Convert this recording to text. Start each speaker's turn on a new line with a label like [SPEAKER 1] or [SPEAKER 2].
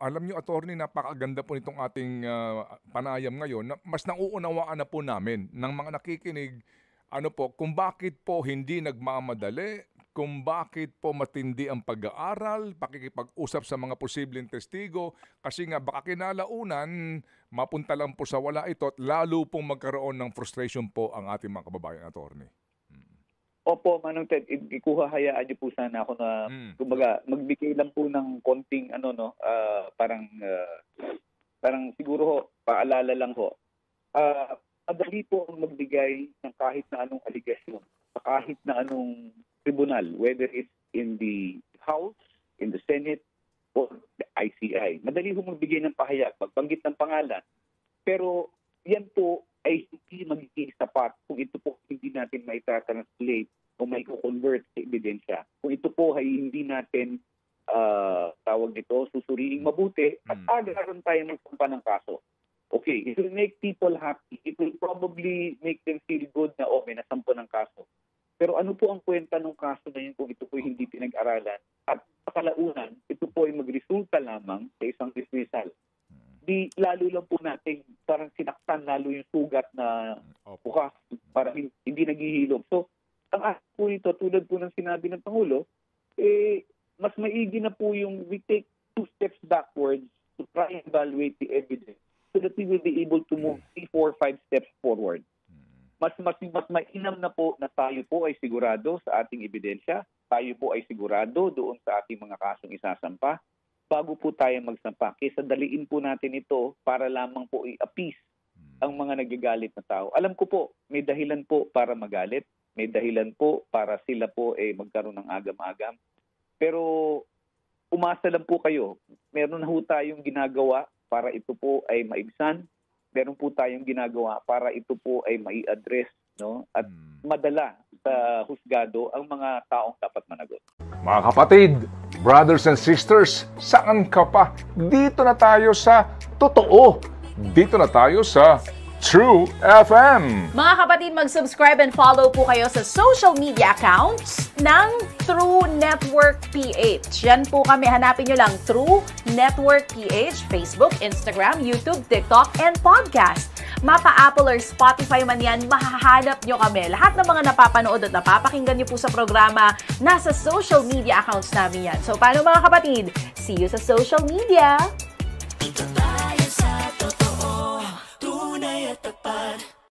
[SPEAKER 1] Alam niyo, attorney, napakaganda po nitong ating panayam ngayon na mas nauunawaan na po namin ng mga nakikinig kung bakit po hindi nagmamadali, kung bakit po matindi ang pag-aaral, pakikipag-usap sa mga posibleng testigo, kasi nga baka kinalaunan, mapunta lang po sa wala ito at lalo pong magkaroon ng frustration po ang ating mga kababayan, attorney.
[SPEAKER 2] Opo, Manong Ted, hayaan niyo po sana ako na kumbaga magbigay lang po ng konting parang siguro ho, paalala lang ho. Madali po ang magbigay ng kahit na anong aligasyon sa kahit na anong tribunal, whether it's in the House, in the Senate, or the ICI. Madali po magbigay ng pahayag, magbanggit ng pangalan. Pero yan po ay hindi magiging sapat kung ito po hindi natin maita-translate o may convert sa ebidensya. Kung ito po ay hindi natin susuriing mabuti at agaran tayo magsampa ng kaso. Okay, it will make people happy. It will probably make them feel good na may nasampo ng kaso. Pero ano po ang kwenta ng kaso na yun kung ito po hindi pinag-aralan? At sa kalaunan, ito po ay magresulta lamang sa isang dismissal. Di lalo lang po natin parang sinaktan lalo yung sugat na bukas para hindi naghihilom. So, ang act po ito, tulad po ng sinabi ng Pangulo, mas maigi na po yung we take 2 steps backwards to try and evaluate the evidence so that we will be able to move 3, 4, 5 steps forward. Mas mainam na po na tayo po ay sigurado sa ating ebidensya, tayo po ay sigurado doon sa ating mga kasong isasampa, bago po tayo magsampa. Kaysa daliin po natin ito para lamang po i-appease ang mga nagagalit na tao. Alam ko po, may dahilan po para magalit, may dahilan po para sila po magkaroon ng agam-agam. Pero umasa lang po kayo. Meron na po tayong ginagawa para ito po ay maibsan. Meron po tayong ginagawa para ito po ay mai-address, no? At madala sa husgado ang mga taong dapat managot.
[SPEAKER 1] Mga kapatid, brothers and sisters, saan ka pa? Dito na tayo sa totoo. Dito na tayo sa True FM.
[SPEAKER 3] Mga kapatid, mag-subscribe and follow po kayo sa social media accounts ng True Network PH. Yan po kami. Hanapin nyo lang True Network PH, Facebook, Instagram, YouTube, TikTok, and podcast. Mapa Apple or Spotify man yan, mahahanap nyo kami. Lahat ng mga napapanood at napapakinggan nyo po sa programa, nasa social media accounts namin yan. So, paano mga kapatid? See you sa social media!